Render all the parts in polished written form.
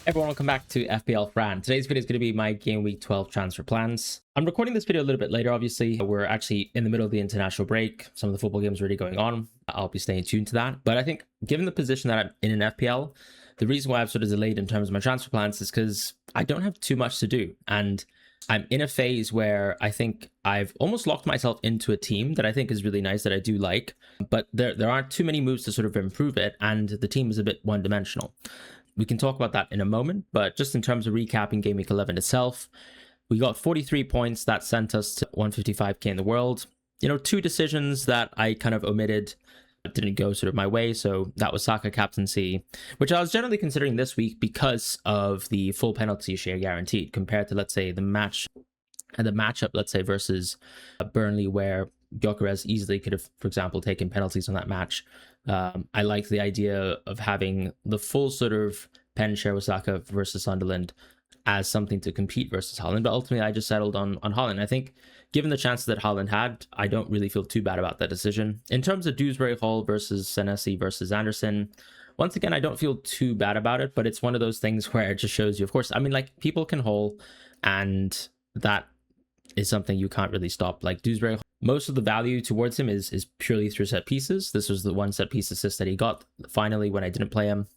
Everyone, welcome back to FPL Fran. Today's video is going to be my Game Week 12 transfer plans. I'm recording this video a little bit later, obviously. We're actually in the middle of the international break. Some of the football games are already going on. I'll be staying tuned to that. But I think given the position that I'm in FPL, the reason why I've sort of delayed in terms of my transfer plans is because I don't have too much to do. And I'm in a phase where I think I've almost locked myself into a team that I think is really nice, that I do like. But there aren't too many moves to sort of improve it. And the team is a bit one-dimensional. We can talk about that in a moment, but just in terms of recapping Game Week 11 itself, we got 43 points. That sent us to 155k in the world. You know, two decisions that I kind of omitted didn't go sort of my way. So that was Saka captaincy, which I was generally considering this week because of the full penalty share guaranteed compared to, let's say, the matchup, let's say, versus Burnley, where Gyökeres easily could have, for example, taken penalties on that match. I like the idea of having the full sort of pen share with Saka versus Sunderland as something to compete versus Haaland, but ultimately I just settled on Haaland. I think given the chances that Haaland had, I don't really feel too bad about that decision. In terms of Dewsbury Hall versus Senesi versus Anderson, once again, I don't feel too bad about it, but it's one of those things where it just shows you, of course, I mean, like, people can haul, and that is something you can't really stop. Like Dewsbury Hall, most of the value towards him is purely through set pieces. This was the one set piece assist that he got finally when I didn't play him.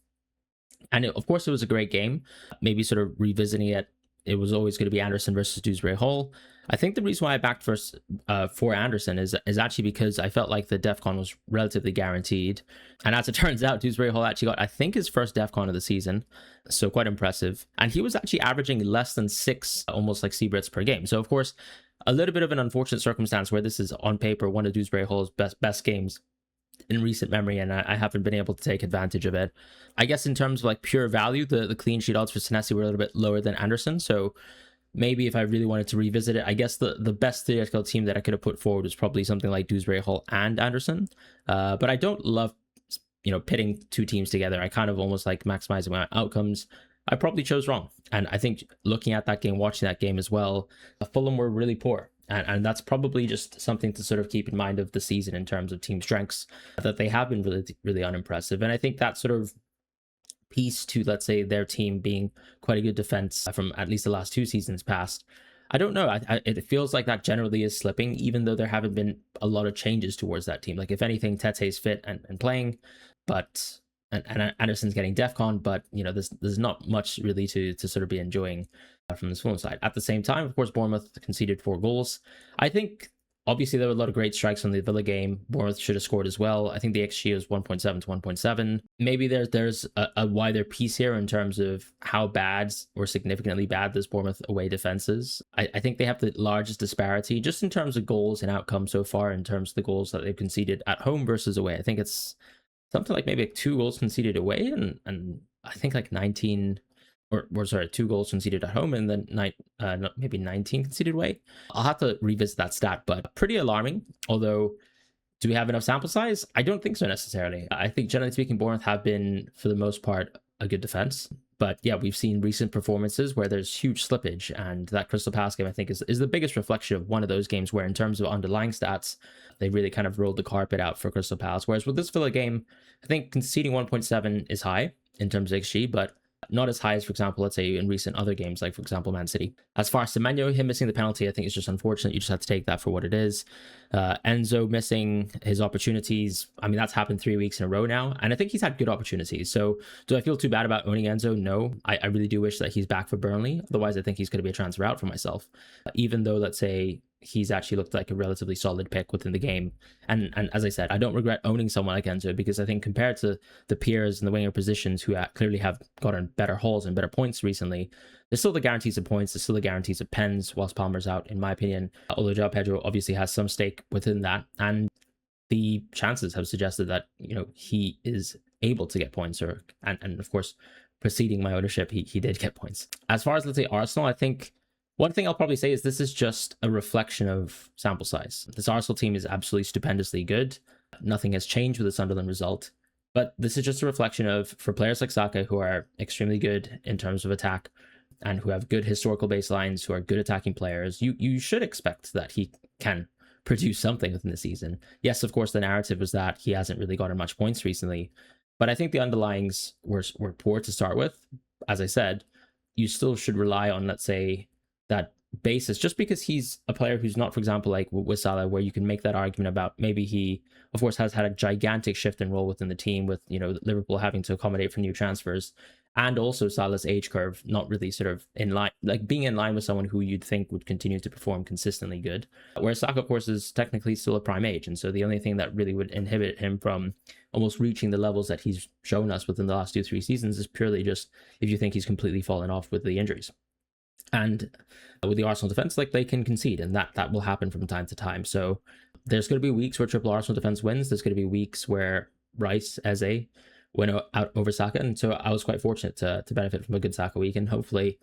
And of course, it was a great game. Maybe sort of revisiting it, it was always going to be Anderson versus Dewsbury Hall. I think the reason why I backed for Anderson is actually because I felt like the DEFCON was relatively guaranteed. And as it turns out, Dewsbury Hall actually got, I think, his first DEFCON of the season. So quite impressive. And he was actually averaging less than 6, almost like Seabrits per game. So of course, a little bit of an unfortunate circumstance where this is on paper one of Dewsbury Hall's best games in recent memory, and I haven't been able to take advantage of it. I guess in terms of like pure value, the clean sheet odds for Senesi were a little bit lower than Anderson, so maybe if I really wanted to revisit it, I guess the best theoretical team that I could have put forward was probably something like Dewsbury Hall and Anderson. But I don't love, pitting two teams together. I kind of almost like maximizing my outcomes. I probably chose wrong. And I think looking at that game, watching that game as well, Fulham were really poor. And that's probably just something to sort of keep in mind of the season in terms of team strengths, that they have been really, really unimpressive. And I think that sort of piece to, let's say, their team being quite a good defense from at least the last 2 seasons past, I don't know. It feels like that generally is slipping, even though there haven't been a lot of changes towards that team. Like, if anything, Tete's fit and playing, but and Anderson's getting DEFCON, but there's not much really to sort of be enjoying from this Fulham side. At the same time, of course, Bournemouth conceded 4 goals. I think obviously there were a lot of great strikes from the Villa game. Bournemouth should have scored as well. I think the XG was 1.7 to 1.7. Maybe there's a wider piece here in terms of how bad or significantly bad this Bournemouth away defense is. I think they have the largest disparity just in terms of goals and outcomes so far, in terms of the goals that they've conceded at home versus away. I think it's something like maybe like 2 goals conceded away, and I think like 19, or sorry, 2 goals conceded at home, and then maybe 19 conceded away. I'll have to revisit that stat, but pretty alarming. Although, do we have enough sample size? I don't think so necessarily. I think generally speaking, Bournemouth have been, for the most part, a good defense. But yeah, we've seen recent performances where there's huge slippage, and that Crystal Palace game, I think, is the biggest reflection of one of those games where, in terms of underlying stats, they really kind of rolled the carpet out for Crystal Palace. Whereas with this Villa game, I think conceding 1.7 is high in terms of XG, but not as high as, for example, let's say in recent other games, like, for example, Man City. As far as Semenyo, him missing the penalty, I think it's just unfortunate. You just have to take that for what it is. Enzo missing his opportunities. I mean, that's happened 3 weeks in a row now, and I think he's had good opportunities. So do I feel too bad about owning Enzo? No. I really do wish that he's back for Burnley. Otherwise, I think he's going to be a transfer out for myself. Even though, let's say, he's actually looked like a relatively solid pick within the game. And as I said, I don't regret owning someone like Enzo, because I think compared to the peers in the winger positions who clearly have gotten better hauls and better points recently, there's still the guarantees of points, there's still the guarantees of pens whilst Palmer's out, in my opinion. Although João Pedro obviously has some stake within that, and the chances have suggested that, he is able to get points, and of course, preceding my ownership, he did get points. As far as, let's say, Arsenal, I think one thing I'll probably say is this is just a reflection of sample size. This Arsenal team is absolutely stupendously good. Nothing has changed with the Sunderland result. But this is just a reflection of, for players like Saka, who are extremely good in terms of attack and who have good historical baselines, who are good attacking players, you should expect that he can produce something within the season. Yes, of course, the narrative was that he hasn't really gotten much points recently, but I think the underlyings were poor to start with. as I said, you still should rely on, let's say, that basis, just because he's a player who's not, for example, like with Salah, where you can make that argument about maybe he, of course, has had a gigantic shift in role within the team with, Liverpool having to accommodate for new transfers, and also Salah's age curve not really sort of in line, like being in line with someone who you'd think would continue to perform consistently good. Whereas Saka, of course, is technically still a prime age. And so the only thing that really would inhibit him from almost reaching the levels that he's shown us within the last 2-3 seasons is purely just if you think he's completely fallen off with the injuries. And with the Arsenal defense, like, they can concede, and that will happen from time to time. So there's going to be weeks where triple Arsenal defense wins. There's going to be weeks where Rice, Eze went out over Saka. And so I was quite fortunate to benefit from a good Saka week. And hopefully,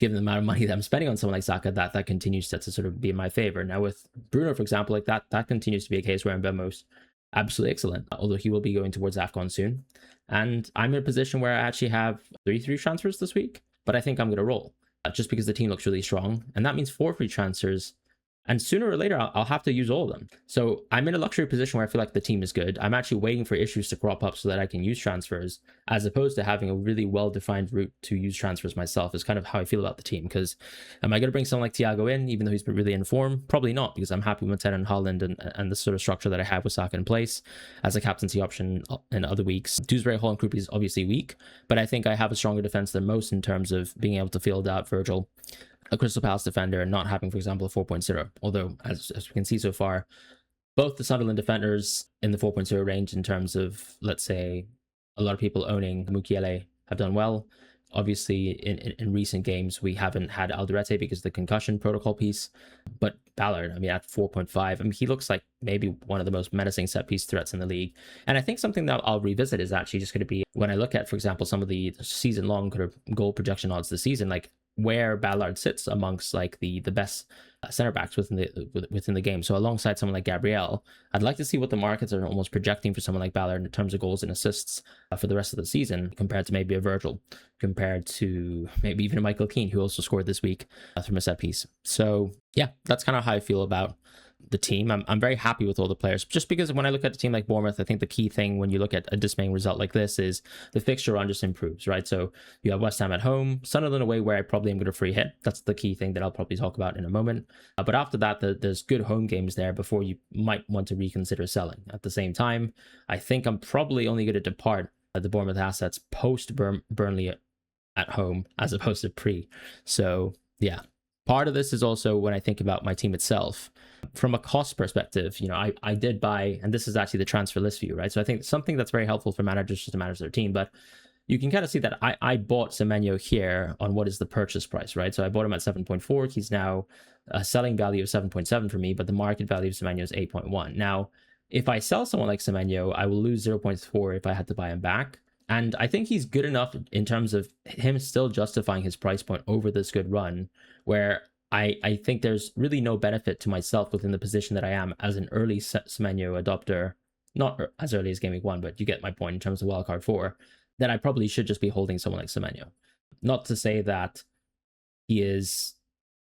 given the amount of money that I'm spending on someone like Saka, that continues to sort of be in my favor. Now with Bruno, for example, like that continues to be a case where Mbeumo's absolutely excellent, although he will be going towards AFCON soon. And I'm in a position where I actually have 33 transfers this week, but I think I'm going to roll. Just because the team looks really strong. And that means 4 free transfers. And sooner or later, I'll have to use all of them. So I'm in a luxury position where I feel like the team is good. I'm actually waiting for issues to crop up so that I can use transfers, as opposed to having a really well-defined route to use transfers myself, is kind of how I feel about the team. Because am I going to bring someone like Thiago in, even though he's been really in form? Probably not, because I'm happy with Ten and Haaland and the sort of structure that I have with Saka in place as a captaincy option in other weeks. Dewsbury, Hall, and Krupi is obviously weak, but I think I have a stronger defense than most in terms of being able to field out Virgil, a Crystal Palace defender, and not having, for example, a 4.0. Although, as we can see so far, both the Sunderland defenders in the 4.0 range, in terms of, let's say, a lot of people owning Mukiele, have done well. Obviously, in recent games, we haven't had Alderete because of the concussion protocol piece. But Ballard, I mean, at 4.5, I mean, he looks like maybe one of the most menacing set-piece threats in the league. And I think something that I'll revisit is actually just going to be, when I look at, for example, some of the season-long kind of goal projection odds this season, like where Ballard sits amongst like the best center backs within the game. So alongside someone like Gabriel, I'd like to see what the markets are almost projecting for someone like Ballard in terms of goals and assists for the rest of the season, compared to maybe a Virgil, compared to maybe even a Michael Keane, who also scored this week from a set piece. So yeah, that's kind of how I feel about the team. I'm very happy with all the players, just because when I look at a team like Bournemouth, I think the key thing when you look at a dismaying result like this is the fixture run just improves, right? So you have West Ham at home, Sunderland away, where I probably am going to free hit. That's the key thing that I'll probably talk about in a moment. But after that, there's good home games there before you might want to reconsider selling. At the same time, I think I'm probably only going to depart the Bournemouth assets post Burnley at home as opposed to pre. So yeah, part of this is also when I think about my team itself. From a cost perspective, I did buy, and this is actually the transfer list view, right? So I think something that's very helpful for managers just to manage their team, but you can kind of see that I bought Semenyo here on what is the purchase price, right? So I bought him at 7.4. He's now a selling value of 7.7 for me, but the market value of Semenyo is 8.1. Now, if I sell someone like Semenyo, I will lose 0.4 if I had to buy him back. And I think he's good enough in terms of him still justifying his price point over this good run, where I think there's really no benefit to myself within the position that I am as an early Semenyo adopter, not as early as Gameweek 1, but you get my point in terms of wildcard 4, that I probably should just be holding someone like Semenyo. Not to say that he is,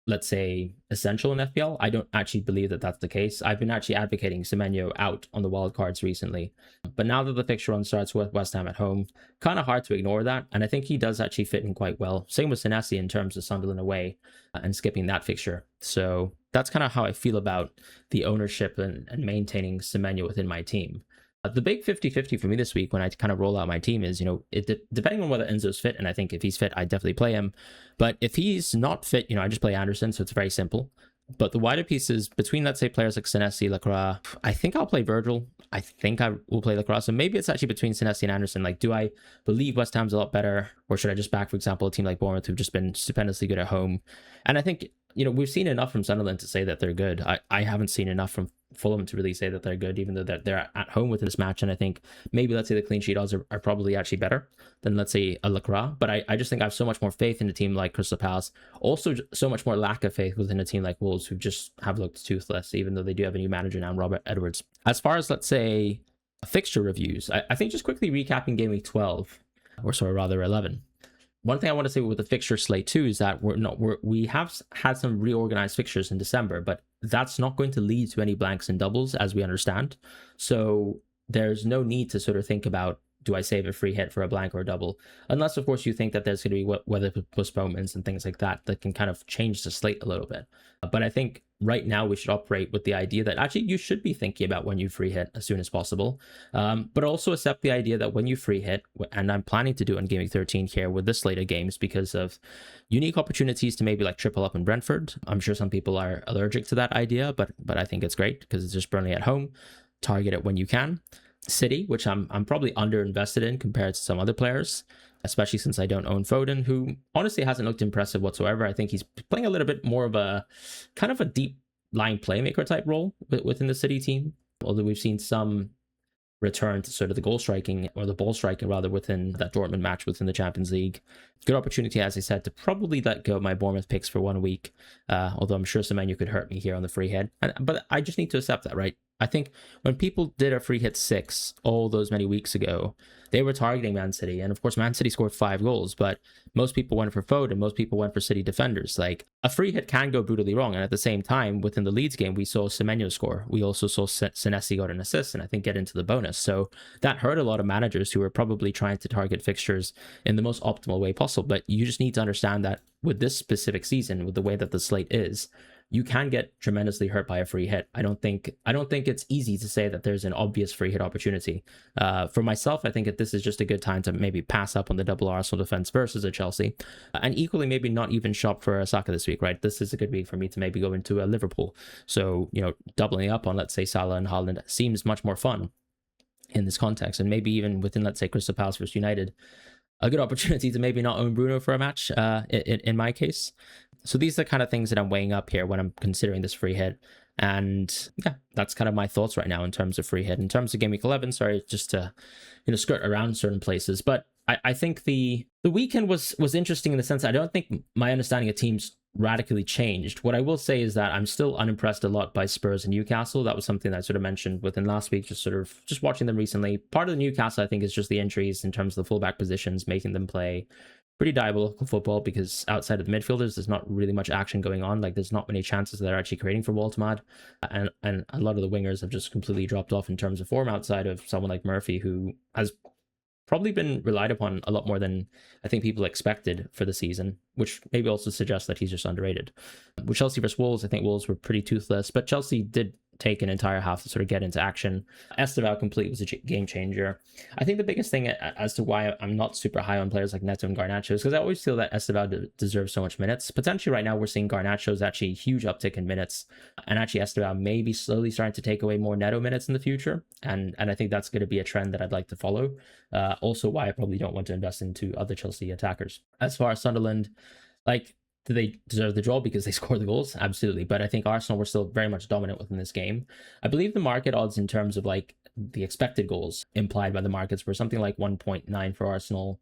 let's say, essential in FPL. I don't actually believe that that's the case. I've been actually advocating Semenyo out on the wildcards recently. But now that the fixture run starts with West Ham at home, kind of hard to ignore that. And I think he does actually fit in quite well. Same with Senesi in terms of Sunderland away and skipping that fixture. So that's kind of how I feel about the ownership and maintaining Semenyo within my team. The big 50-50 for me this week when I kind of roll out my team is, depending on whether Enzo's fit, and I think if he's fit, I definitely play him. But if he's not fit, I just play Anderson, so it's very simple. But the wider pieces between, let's say, players like Senesi, Lacroix, I think I'll play Virgil. I think I will play Lacroix. So maybe it's actually between Senesi and Anderson. Like, do I believe West Ham's a lot better? Or should I just back, for example, a team like Bournemouth, who've just been stupendously good at home? And I think, we've seen enough from Sunderland to say that they're good. I haven't seen enough from Fulham to really say that they're good, even though they're at home with this match. And I think maybe, let's say, the clean sheet odds are probably actually better than, let's say, a Lacroix. But I just think I have so much more faith in a team like Crystal Palace. Also, so much more lack of faith within a team like Wolves, who just have looked toothless, even though they do have a new manager now, Robert Edwards. As far as, let's say, fixture reviews, I think just quickly recapping Game Week 12, or sorry, rather 11. One thing I want to say with the fixture slate too is that we have had some reorganized fixtures in December, but that's not going to lead to any blanks and doubles, as we understand. So there's no need to sort of think about do I save a free hit for a blank or a double? Unless, of course, you think that there's going to be weather postponements and things like that can kind of change the slate a little bit. But I think right now we should operate with the idea that actually you should be thinking about when you free hit as soon as possible. But also accept the idea that when you free hit, and I'm planning to do on Gameweek 13 here with this slate of games because of unique opportunities to maybe like triple up in Brentford. I'm sure some people are allergic to that idea, but I think it's great because it's just Burnley at home. Target it when you can. City, which I'm probably underinvested in compared to some other players, especially since I don't own Foden, who honestly hasn't looked impressive whatsoever. I think he's playing a little bit more of a kind of a deep line playmaker type role within the City team, although we've seen some return to sort of the goal striking, or the ball striking rather, within that Dortmund match within the Champions League. Good opportunity, as I said, to probably let go of my Bournemouth picks for 1 week, although I'm sure Semenyo could hurt me here on the free hit. But I just need to accept that, right? I think when people did a free hit 6 all those many weeks ago, they were targeting Man City. And of course, Man City scored 5 goals, but most people went for Foden. Most people went for City defenders. Like, a free hit can go brutally wrong. And at the same time, within the Leeds game, we saw Semenyo score. We also saw Senesi got an assist and I think get into the bonus. So that hurt a lot of managers who were probably trying to target fixtures in the most optimal way possible. But you just need to understand that with this specific season, with the way that the slate is, you can get tremendously hurt by a free hit. I don't think it's easy to say that there's an obvious free hit opportunity. For myself, I think that this is just a good time to maybe pass up on the double Arsenal defense versus a Chelsea, and equally maybe not even shop for a Saka this week, right? This is a good week for me to maybe go into a Liverpool. So, doubling up on, let's say, Salah and Haaland seems much more fun in this context, and maybe even within, let's say, Crystal Palace versus United, a good opportunity to maybe not own Bruno for a match, in my case. So these are the kind of things that I'm weighing up here when I'm considering this free hit. And yeah, that's kind of my thoughts right now in terms of free hit. In terms of Game Week 11, sorry, just to skirt around certain places. But I think the weekend was interesting in the sense that I don't think my understanding of teams radically changed. What I will say is that I'm still unimpressed a lot by Spurs and Newcastle. That was something that I sort of mentioned within last week, just watching them recently. Part of the Newcastle, I think, is just the injuries in terms of the fullback positions, making them play pretty diabolical football, because outside of the midfielders, there's not really much action going on. Like, there's not many chances that they're actually creating for Waltemad. And a lot of the wingers have just completely dropped off in terms of form outside of someone like Murphy, who has probably been relied upon a lot more than I think people expected for the season, which maybe also suggests that he's just underrated. With Chelsea versus Wolves, I think Wolves were pretty toothless, but Chelsea did take an entire half to sort of get into action. Esteval complete was a game changer. I think the biggest thing as to why I'm not super high on players like Neto and Garnacho is because I always feel that Esteval deserves so much minutes. Potentially right now we're seeing Garnacho's actually huge uptick in minutes, and actually Esteval may be slowly starting to take away more Neto minutes in the future, and I think that's going to be a trend that I'd like to follow. Also why I probably don't want to invest into other Chelsea attackers. As far as Sunderland, like, do they deserve the draw because they scored the goals? Absolutely. But I think Arsenal were still very much dominant within this game. I believe the market odds in terms of like the expected goals implied by the markets were something like 1.9 for Arsenal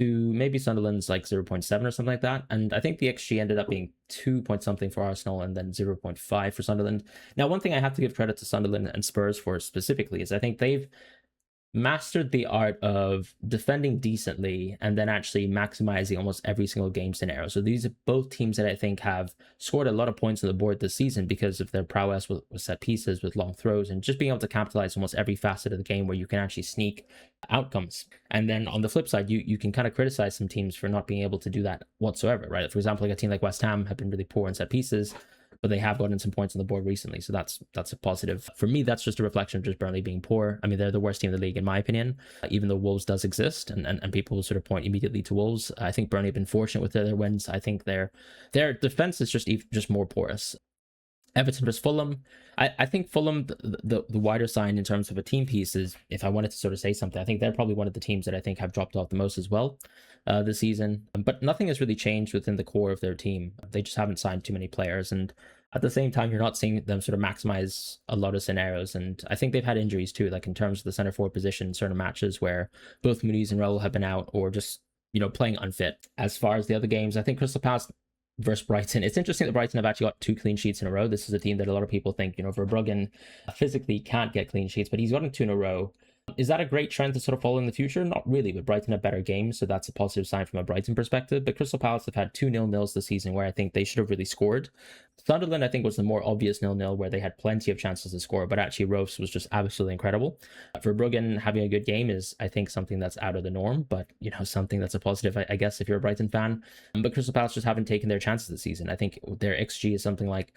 to maybe Sunderland's like 0.7 or something like that. And I think the XG ended up being 2 point something for Arsenal and then 0.5 for Sunderland. Now, one thing I have to give credit to Sunderland and Spurs for specifically is I think they've mastered the art of defending decently and then actually maximizing almost every single game scenario. So these are both teams that I think have scored a lot of points on the board this season because of their prowess with set pieces, with long throws, and just being able to capitalize almost every facet of the game where you can actually sneak outcomes. And then on the flip side, you can kind of criticize some teams for not being able to do that whatsoever, right? For example, like a team like West Ham have been really poor in set pieces, but they have gotten some points on the board recently. So that's a positive. For me, that's just a reflection of just Burnley being poor. I mean, they're the worst team in the league, in my opinion, even though Wolves does exist, and people will sort of point immediately to Wolves. I think Burnley have been fortunate with their wins. I think their defense is just more porous. Everton versus Fulham. I think Fulham, the wider sign in terms of a team piece is, if I wanted to sort of say something, I think they're probably one of the teams that I think have dropped off the most as well this season. But nothing has really changed within the core of their team. They just haven't signed too many players. And at the same time, you're not seeing them sort of maximize a lot of scenarios. And I think they've had injuries too, like in terms of the center forward position in certain matches where both Muniz and Raul have been out or just, playing unfit. As far as the other games, I think Crystal Palace versus Brighton. It's interesting that Brighton have actually got 2 clean sheets in a row. This is a team that a lot of people think, Verbruggen physically can't get clean sheets, but he's gotten 2 in a row. Is that a great trend to sort of follow in the future? Not really, but Brighton have better games, so that's a positive sign from a Brighton perspective. But Crystal Palace have had 2 0-0s this season where I think they should have really scored. Sunderland, I think, was the more obvious 0-0 where they had plenty of chances to score, but actually Rose was just absolutely incredible. Verbruggen having a good game is, I think, something that's out of the norm, but, something that's a positive, I guess, if you're a Brighton fan. But Crystal Palace just haven't taken their chances this season. I think their XG is something like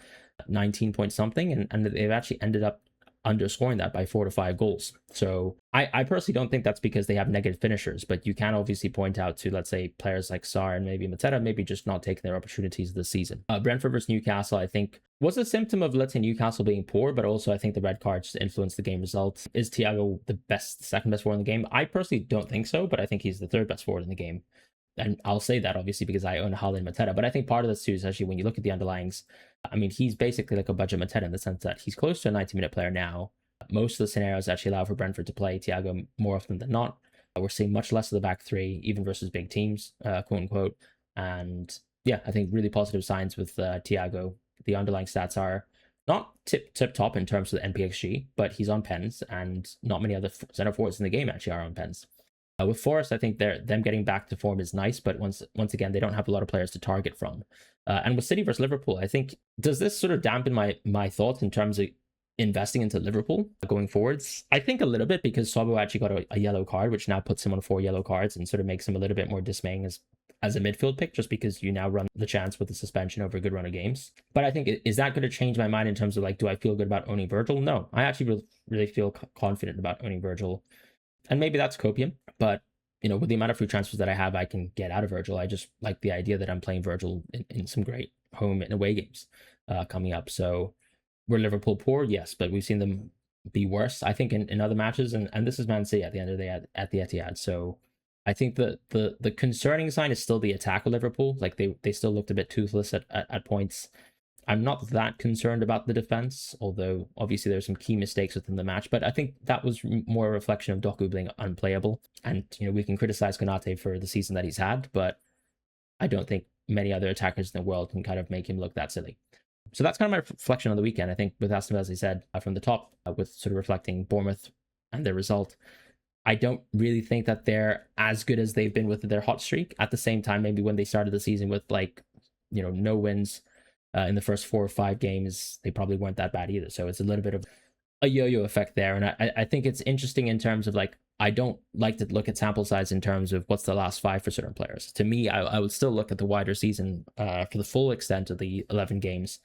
19 point something, and they've actually ended up underscoring that by 4 to 5 goals. So I personally don't think that's because they have negative finishers, but you can obviously point out to, let's say, players like Sarr and maybe Mateta maybe just not taking their opportunities this season. Brentford versus Newcastle, I think, was a symptom of, let's say, Newcastle being poor, but also I think the red cards influenced the game result. Is Thiago the second best forward in the game? I personally don't think so, but I think he's the third best forward in the game. And I'll say that obviously because I own Haaland Mateta, but I think part of this too is actually when you look at the underlyings, I mean, he's basically like a budget Mateta in the sense that he's close to a 90-minute player now. Most of the scenarios actually allow for Brentford to play Thiago more often than not. We're seeing much less of the back three, even versus big teams, quote unquote. And yeah, I think really positive signs with Thiago. The underlying stats are not tip top in terms of the NPXG, but he's on pens, and not many other center forwards in the game actually are on pens. With Forest, I think them getting back to form is nice, but once again, they don't have a lot of players to target from. And with City versus Liverpool, I think, does this sort of dampen my thoughts in terms of investing into Liverpool going forwards? I think a little bit, because Sobo actually got a yellow card, which now puts him on 4 yellow cards and sort of makes him a little bit more dismaying as a midfield pick, just because you now run the chance with the suspension over a good run of games. But I think, is that going to change my mind in terms of like, do I feel good about owning Virgil? No, I actually really feel confident about owning Virgil. And maybe that's copium, but with the amount of free transfers that I have, I can get out of Virgil. I just like the idea that I'm playing Virgil in some great home and away games coming up. So were Liverpool poor? Yes, but we've seen them be worse, I think, in other matches. And this is Man City at the end of the day at the Etihad. So I think the concerning sign is still the attack of Liverpool. Like they still looked a bit toothless at points. I'm not that concerned about the defense, although obviously there's some key mistakes within the match. But I think that was more a reflection of Doku being unplayable. And, we can criticize Konate for the season that he's had, but I don't think many other attackers in the world can kind of make him look that silly. So that's kind of my reflection on the weekend. I think with Aston Villa, as I said, from the top, with sort of reflecting Bournemouth and their result, I don't really think that they're as good as they've been with their hot streak. At the same time, maybe when they started the season with no wins, in the first 4 or 5 games, they probably weren't that bad either. So it's a little bit of a yo-yo effect there. And I think it's interesting in terms of like, I don't like to look at sample size in terms of what's the last 5 for certain players. To me, I would still look at the wider season for the full extent of the 11 games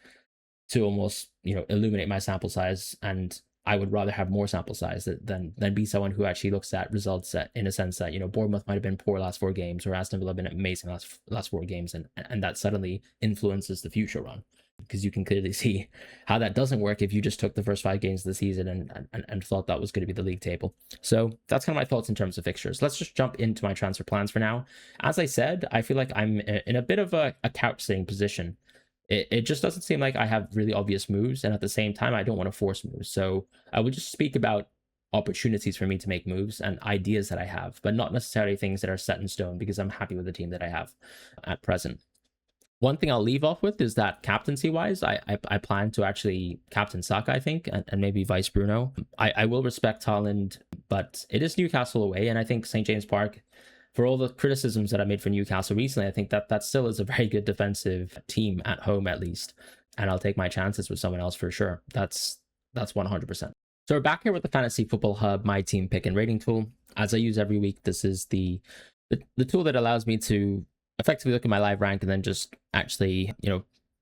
to almost, illuminate my sample size. And I would rather have more sample size than be someone who actually looks at results in a sense that, Bournemouth might have been poor last 4 games, or Aston Villa have been amazing last 4 games, and that suddenly influences the future run. Because you can clearly see how that doesn't work if you just took the first 5 games of the season and thought that was going to be the league table. So that's kind of my thoughts in terms of fixtures. Let's just jump into my transfer plans for now. As I said, I feel like I'm in a bit of a couch sitting position. It just doesn't seem like I have really obvious moves, and at the same time, I don't want to force moves. So I will just speak about opportunities for me to make moves and ideas that I have, but not necessarily things that are set in stone, because I'm happy with the team that I have at present. One thing I'll leave off with is that captaincy-wise, I plan to actually captain Saka, I think, and maybe vice Bruno. I will respect Haaland, but it is Newcastle away, and I think St. James Park, for all the criticisms that I made for Newcastle recently, I think that still is a very good defensive team at home, at least. And I'll take my chances with someone else for sure. That's 100%. So we're back here with the Fantasy Football Hub, my team pick and rating tool. As I use every week, this is the tool that allows me to effectively look at my live rank and then just actually,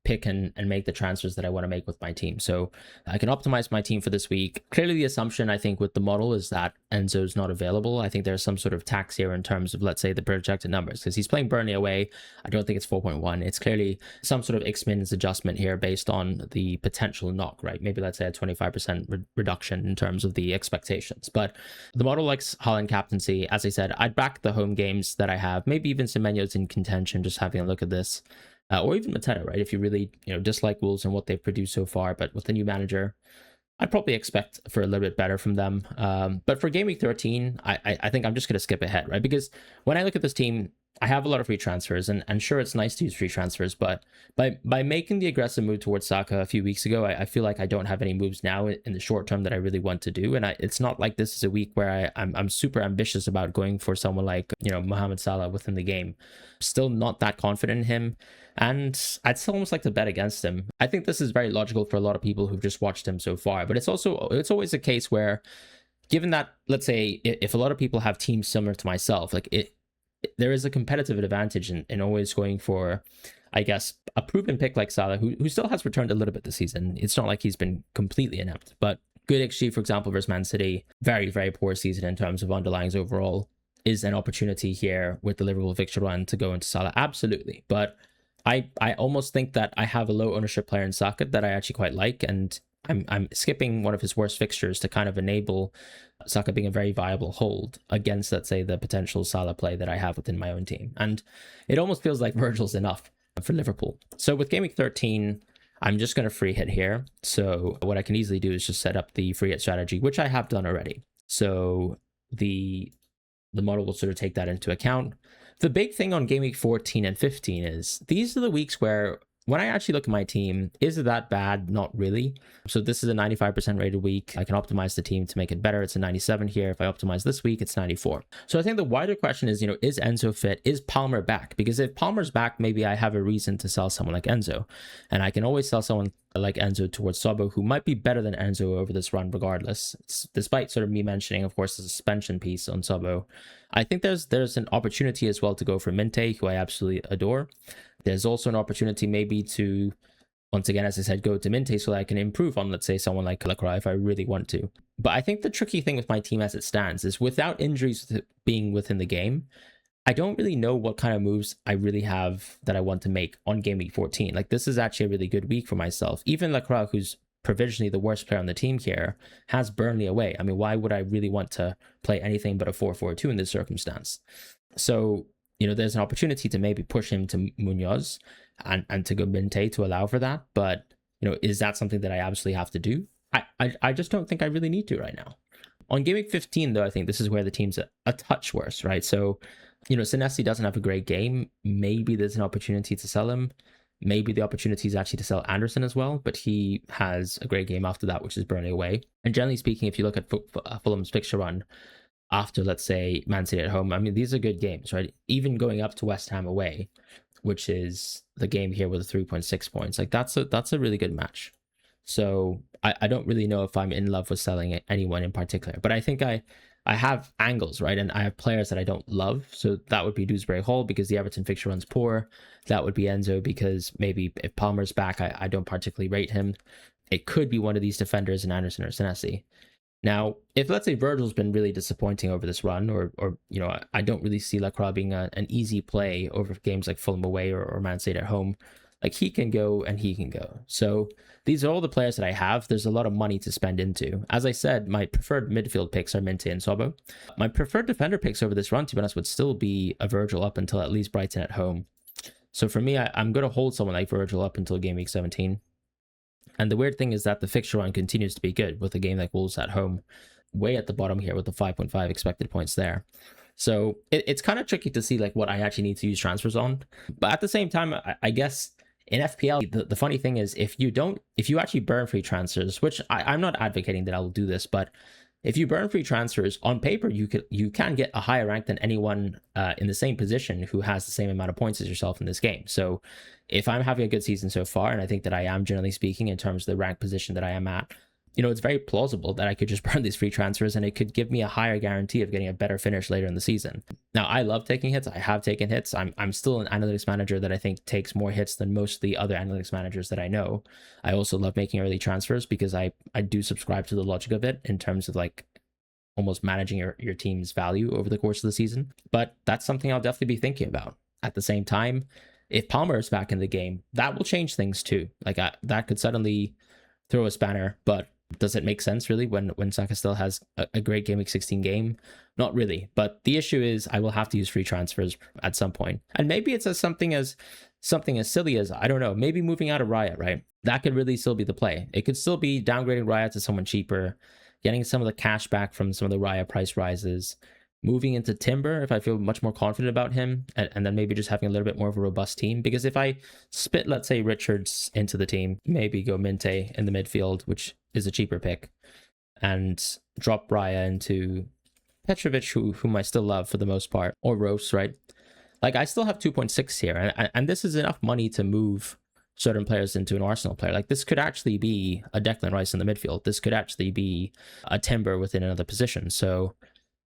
pick and make the transfers that I want to make with my team. So I can optimize my team for this week. Clearly the assumption I think with the model is that Enzo's not available. I think there's some sort of tax here in terms of, let's say, the projected numbers, because he's playing Burnley away. I don't think it's 4.1. It's clearly some sort of X-Mins adjustment here based on the potential knock, right? Maybe let's say a 25% reduction in terms of the expectations. But the model likes Haaland captaincy. As I said, I'd back the home games that I have, maybe even Semenyo's in contention, just having a look at this. Or even Mateta, right? If you really, dislike Wolves and what they've produced so far, but with the new manager, I'd probably expect for a little bit better from them. But for Game Week 13, I think I'm just going to skip ahead, right? Because when I look at this team, I have a lot of free transfers, and sure, it's nice to use free transfers, but by making the aggressive move towards Saka a few weeks ago, I feel like I don't have any moves now in the short term that I really want to do. And it's not like this is a week where I'm super ambitious about going for someone like, Mohamed Salah within the game. Still not that confident in him, and I'd still almost like to bet against him. I think this is very logical for a lot of people who've just watched him so far, but it's always a case where, given that, let's say, if a lot of people have teams similar to myself, there is a competitive advantage in always going for, I guess, a proven pick like Salah, who still has returned a little bit this season. It's not like he's been completely inept, but good XG, for example, versus Man City, very, very poor season in terms of underlyings overall. Is an opportunity here with the Liverpool fixture run to go into Salah? Absolutely. But I almost think that I have a low ownership player in Saka that I actually quite like, and I'm skipping one of his worst fixtures to kind of enable Saka being a very viable hold against, let's say, the potential Salah play that I have within my own team. And it almost feels like Virgil's enough for Liverpool. So with Gameweek 13, I'm just going to free hit here. So what I can easily do is just set up the free hit strategy, which I have done already. So the model will sort of take that into account. The big thing on Gameweek 14 and 15 is these are the weeks where, when I actually look at my team, is it that bad? Not really. So this is a 95% rated week. I can optimize the team to make it better. It's a 97 here. If I optimize this week, it's 94. So I think the wider question is, is Enzo fit? Is Palmer back? Because if Palmer's back, maybe I have a reason to sell someone like Enzo. And I can always sell someone like Enzo towards Sobo, who might be better than Enzo over this run regardless. Despite sort of me mentioning, of course, the suspension piece on Sobo, I think there's an opportunity as well to go for Minte, who I absolutely adore. There's also an opportunity maybe to, once again, as I said, go to Minte so that I can improve on, let's say, someone like Lacroix if I really want to. But I think the tricky thing with my team as it stands is, without injuries being within the game, I don't really know what kind of moves I really have that I want to make on Game Week 14. Like, this is actually a really good week for myself. Even Lacroix, who's provisionally the worst player on the team here, has Burnley away. I mean, why would I really want to play anything but a 4-4-2 in this circumstance? So, there's an opportunity to maybe push him to Munoz and to go Minte to allow for that. But, is that something that I absolutely have to do? I just don't think I really need to right now. On Game Week 15, though, I think this is where the team's a touch worse, right? So, Senesi doesn't have a great game. Maybe there's an opportunity to sell him. Maybe the opportunity is actually to sell Anderson as well, but he has a great game after that, which is Burnley away. And generally speaking, if you look at Fulham's fixture run after, let's say, Man City at home, I mean, these are good games, right? Even going up to West Ham away, which is the game here with 3.6 points, like that's a really good match. So I don't really know if I'm in love with selling anyone in particular, but I think I have angles, right? And I have players that I don't love. So that would be Dewsbury Hall because the Everton fixture run's poor. That would be Enzo because maybe if Palmer's back, I don't particularly rate him. It could be one of these defenders in Anderson or Senesi. Now, if, let's say, Virgil's been really disappointing over this run, or I don't really see Lacroix being an easy play over games like Fulham away or Man City at home, like, he can go and he can go. So these are all the players that I have. There's a lot of money to spend into. As I said, my preferred midfield picks are Minte and Sobo. My preferred defender picks over this run, to be honest, would still be a Virgil up until at least Brighton at home. So for me, I'm going to hold someone like Virgil up until Game Week 17. And the weird thing is that the fixture run continues to be good with a game like Wolves at home, way at the bottom here with the 5.5 expected points there. So it's kind of tricky to see like what I actually need to use transfers on. But at the same time, I guess in FPL, the funny thing is if you actually burn free transfers, which I'm not advocating that I'll do this, but if you burn free transfers on paper, you can get a higher rank than anyone in the same position who has the same amount of points as yourself in this game. So if I'm having a good season so far, and I think that I am, generally speaking, in terms of the rank position that I am at, it's very plausible that I could just burn these free transfers and it could give me a higher guarantee of getting a better finish later in the season. Now, I love taking hits. I have taken hits. I'm still an analytics manager that I think takes more hits than most of the other analytics managers that I know. I also love making early transfers because I do subscribe to the logic of it in terms of like almost managing your team's value over the course of the season. But that's something I'll definitely be thinking about. At the same time, if Palmer is back in the game, that will change things too. Like that could suddenly throw a spanner, but does it make sense really when Saka still has a great Game Week 16 game? Not really. But the issue is I will have to use free transfers at some point. And maybe it's something as silly as, I don't know, maybe moving out of Raya, right? That could really still be the play. It could still be downgrading Raya to someone cheaper, getting some of the cash back from some of the Raya price rises, moving into Timber if I feel much more confident about him, and then maybe just having a little bit more of a robust team. Because if I spit, let's say, Richards into the team, maybe go Minte in the midfield, which is a cheaper pick, and drop Raya into Petrovic, whom I still love for the most part, or Rose, right? Like, I still have 2.6 here, and this is enough money to move certain players into an Arsenal player. Like, this could actually be a Declan Rice in the midfield. This could actually be a Timber within another position. So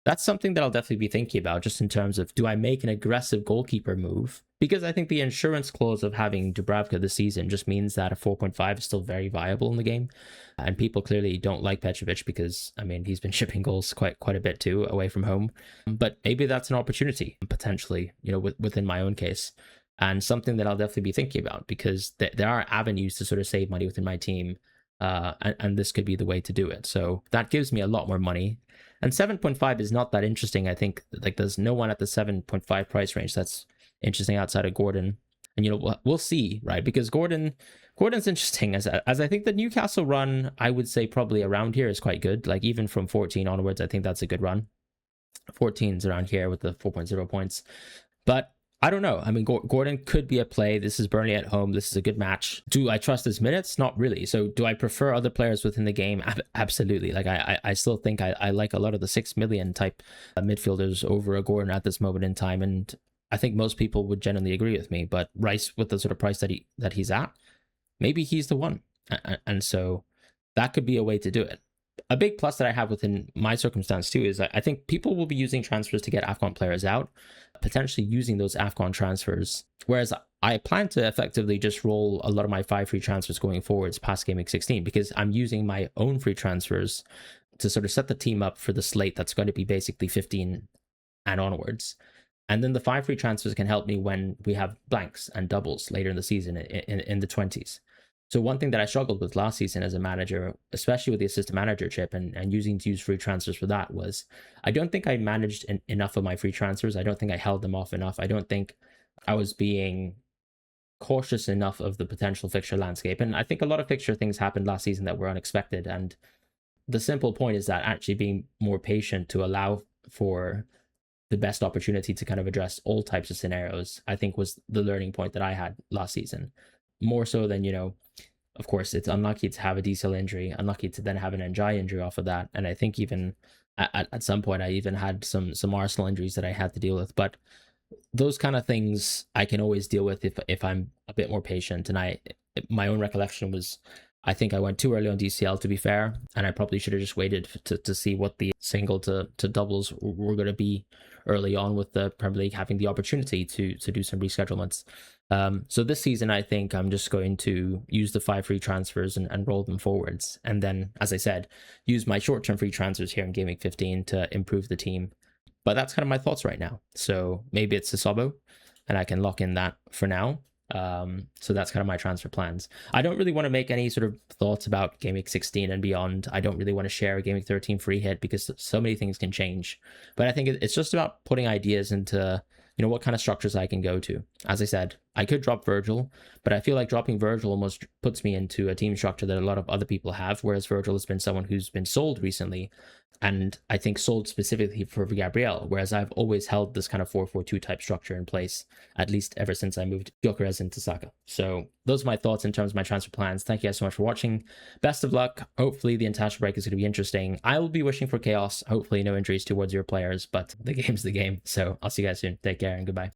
that's something that I'll definitely be thinking about, just in terms of, do I make an aggressive goalkeeper move? Because I think the insurance clause of having Dubravka this season just means that a 4.5 is still very viable in the game. And people clearly don't like Petrovic because, I mean, he's been shipping goals quite a bit too, away from home. But maybe that's an opportunity, potentially, within my own case. And something that I'll definitely be thinking about, because there are avenues to sort of save money within my team. And this could be the way to do it. So that gives me a lot more money. And 7.5 is not that interesting. I think, like, there's no one at the 7.5 price range that's interesting outside of Gordon. And we'll see, right? Because Gordon's interesting, as I think the Newcastle run, I would say probably around here is quite good. Like, even from 14 onwards, I think that's a good run. 14's around here with the 4.0 points. But I don't know. I mean, Gordon could be a play. This is Burnley at home. This is a good match. Do I trust his minutes? Not really. So do I prefer other players within the game? Absolutely. Like, I still think I like a lot of the 6 million type midfielders over a Gordon at this moment in time. And I think most people would generally agree with me. But Rice, with the sort of price that he's at, maybe he's the one. And so that could be a way to do it. A big plus that I have within my circumstance too is I think people will be using transfers to get AFCON players out, potentially using those AFCON transfers. Whereas I plan to effectively just roll a lot of my 5 free transfers going forwards past Gameweek 16, because I'm using my own free transfers to sort of set the team up for the slate that's going to be basically 15 and onwards. And then the 5 free transfers can help me when we have blanks and doubles later in the season in the 20s. So one thing that I struggled with last season as a manager, especially with the assistant manager chip and using to use free transfers for that, was I don't think I managed enough of my free transfers. I don't think I held them off enough. I don't think I was being cautious enough of the potential fixture landscape. And I think a lot of fixture things happened last season that were unexpected. And the simple point is that actually being more patient to allow for the best opportunity to kind of address all types of scenarios, I think, was the learning point that I had last season. More so than, of course, it's unlucky to have a DCL injury, unlucky to then have an NGI injury off of that. And I think even at some point, I even had some Arsenal injuries that I had to deal with. But those kind of things I can always deal with if I'm a bit more patient. And my own recollection was, I think I went too early on DCL, to be fair, and I probably should have just waited to see what the single to doubles were going to be early on, with the Premier League having the opportunity to do some reschedulements. So this season, I think I'm just going to use the 5 free transfers and roll them forwards. And then, as I said, use my short-term free transfers here in Gameweek 15 to improve the team. But that's kind of my thoughts right now. So maybe it's Sissoko, and I can lock in that for now. So that's kind of my transfer plans. I don't really want to make any sort of thoughts about Gameweek 16 and beyond. I don't really want to share a Gameweek 13 free hit, because so many things can change. But I think it's just about putting ideas into, what kind of structures I can go to. As I said, I could drop Virgil, but I feel like dropping Virgil almost puts me into a team structure that a lot of other people have, whereas Virgil has been someone who's been sold recently, and I think sold specifically for Gabriel, whereas I've always held this kind of 4-4-2 type structure in place, at least ever since I moved Gyökeres into Saka. So those are my thoughts in terms of my transfer plans. Thank you guys so much for watching. Best of luck. Hopefully the international break is going to be interesting. I will be wishing for chaos. Hopefully no injuries towards your players, but the game's the game. So I'll see you guys soon. Take care and goodbye.